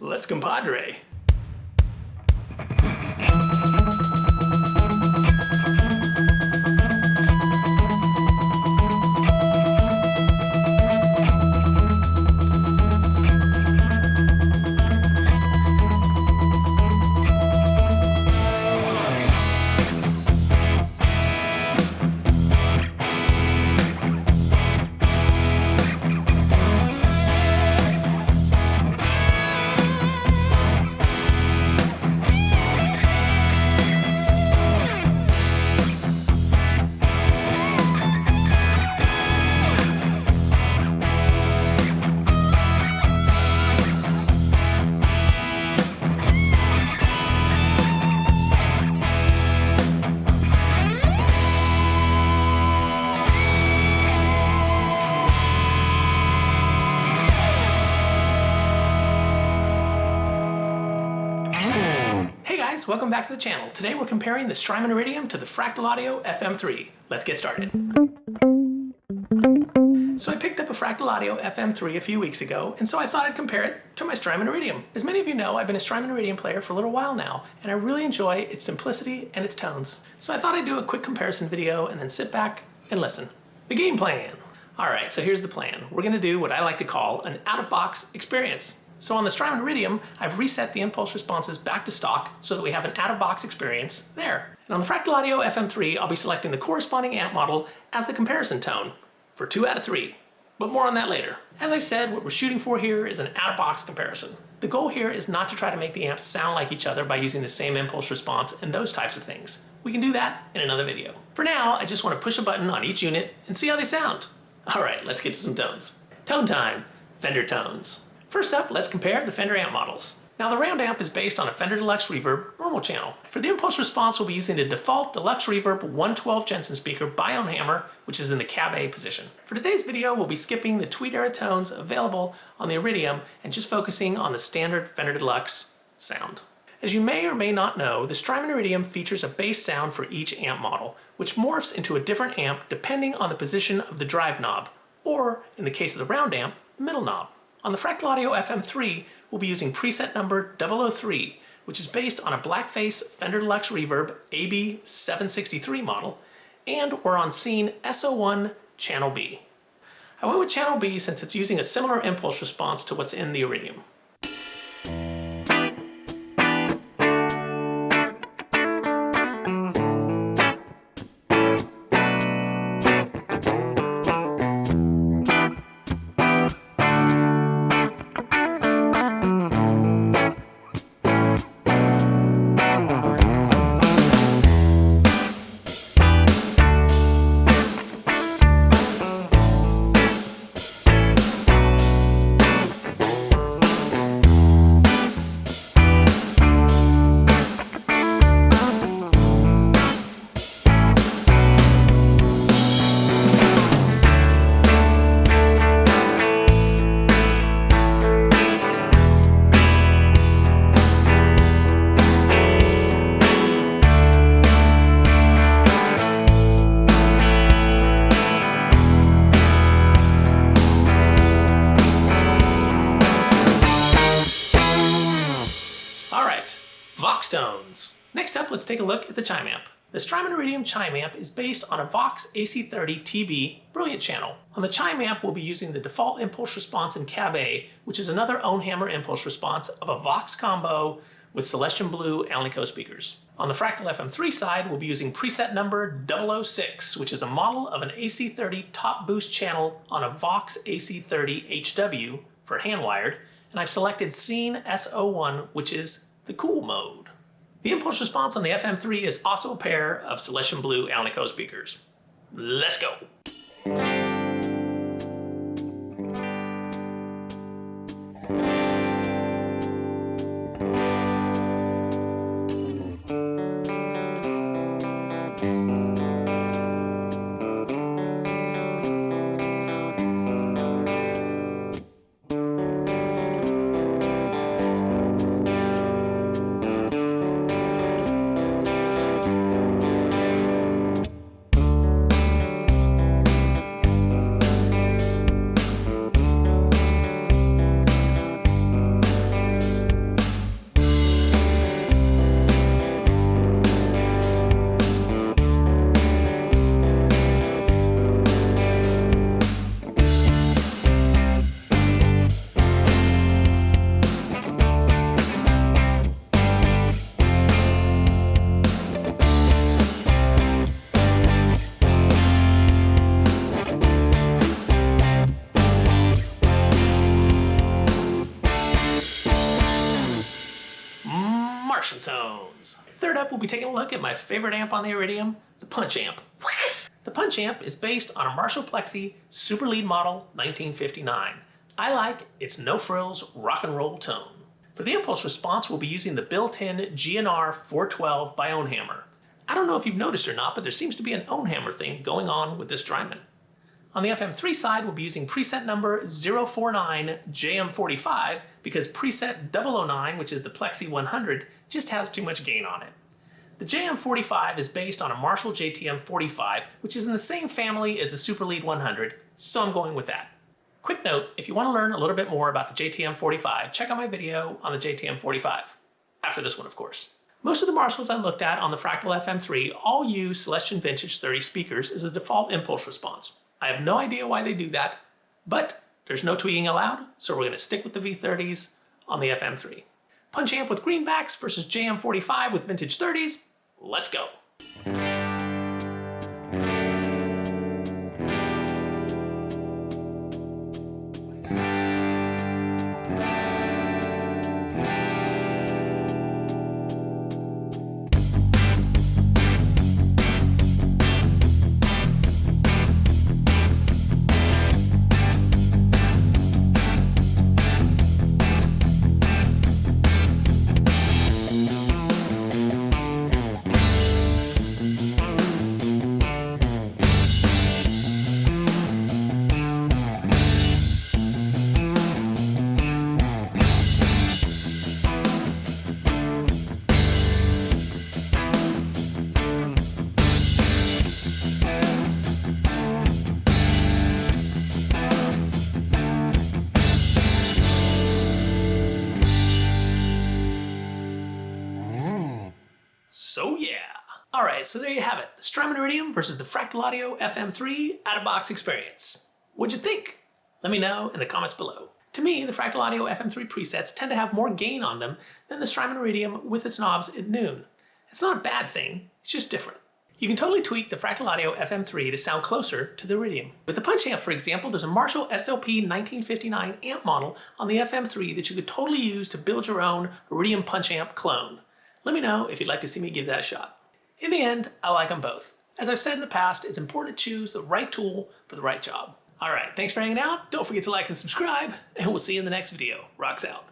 Let's compadre. Welcome back to the channel. Today we're comparing the STRYMON IRIDIUM to the Fractal Audio FM3. Let's get started. So I picked up a Fractal Audio FM3 a few weeks ago, and so I thought I'd compare it to my STRYMON IRIDIUM. As many of you know, I've been a STRYMON IRIDIUM player for a little while now, and I really enjoy its simplicity and its tones. So I thought I'd do a quick comparison video and then sit back and listen. The game plan. Alright, so here's the plan. We're going to do what I like to call an out-of-box experience. So on the STRYMON IRIDIUM, I've reset the impulse responses back to stock so that we have an out-of-box experience there. And on the Fractal Audio FM3, I'll be selecting the corresponding amp model as the comparison tone for 2 out of 3, but more on that later. As I said, what we're shooting for here is an out-of-box comparison. The goal here is not to try to make the amps sound like each other by using the same impulse response and those types of things. We can do that in another video. For now, I just want to push a button on each unit and see how they sound. Alright, let's get to some tones. Tone time, Fender tones. First up, let's compare the Fender amp models. Now the round amp is based on a Fender Deluxe Reverb normal channel. For the impulse response, we'll be using the default Deluxe Reverb 112 Jensen speaker by Hammer, which is in the cab A position. For today's video, we'll be skipping the tweed era tones available on the Iridium and just focusing on the standard Fender Deluxe sound. As you may or may not know, the STRYMON IRIDIUM features a bass sound for each amp model, which morphs into a different amp depending on the position of the drive knob, or in the case of the round amp, the middle knob. On the Fractal Audio FM3, we'll be using preset number 003, which is based on a blackface Fender Deluxe Reverb AVID 763 model, and we're on scene SO1 Channel B. I went with Channel B since it's using a similar impulse response to what's in the Iridium. Tones. Next up, let's take a look at the chime amp. The STRYMON IRIDIUM chime amp is based on a Vox AC30 TB Brilliant channel. On the chime amp, we'll be using the default impulse response in cab A, which is another Hammer impulse response of a Vox combo with Celestian Blue Alnico speakers. On the Fractal FM3 side, we'll be using preset number 006, which is a model of an AC30 top boost channel on a Vox AC30 HW for hand-wired, and I've selected scene SO1, which is the cool mode. The impulse response on the FM3 is also a pair of Celestian Blue Alnico speakers. Let's go! Marshall tones. Third up, we'll be taking a look at my favorite amp on the Iridium, the Punch Amp. The Punch Amp is based on a Marshall Plexi Super Lead Model 1959. I like its no frills rock and roll tone. For the impulse response, we'll be using the built-in GNR 412 by Ownhammer. I don't know if you've noticed or not, but there seems to be an Ownhammer thing going on with this Strymon. On the FM3 side, we'll be using preset number 049JM45 because preset 009, which is the Plexi 100, just has too much gain on it. The JM45 is based on a Marshall JTM45, which is in the same family as the Super Lead 100, so I'm going with that. Quick note, if you want to learn a little bit more about the JTM45, check out my video on the JTM45. After this one, of course. Most of the Marshalls I looked at on the Fractal FM3 all use Celestion Vintage 30 speakers as a default impulse response. I have no idea why they do that, but there's no tweaking allowed, so we're going to stick with the V30s on the FM3. Punch Amp with greenbacks versus JM45 with vintage 30s. Let's go. So yeah. Alright, so there you have it. The Strymon Iridium versus the Fractal Audio FM3 out-of-box experience. What'd you think? Let me know in the comments below. To me, the Fractal Audio FM3 presets tend to have more gain on them than the Strymon Iridium with its knobs at noon. It's not a bad thing, it's just different. You can totally tweak the Fractal Audio FM3 to sound closer to the Iridium. With the Punch Amp, for example, there's a Marshall SLP 1959 amp model on the FM3 that you could totally use to build your own Iridium Punch Amp clone. Let me know if you'd like to see me give that a shot. In the end, I like them both. As I've said in the past, it's important to choose the right tool for the right job. Alright, thanks for hanging out. Don't forget to like and subscribe, and we'll see you in the next video. Rocks out.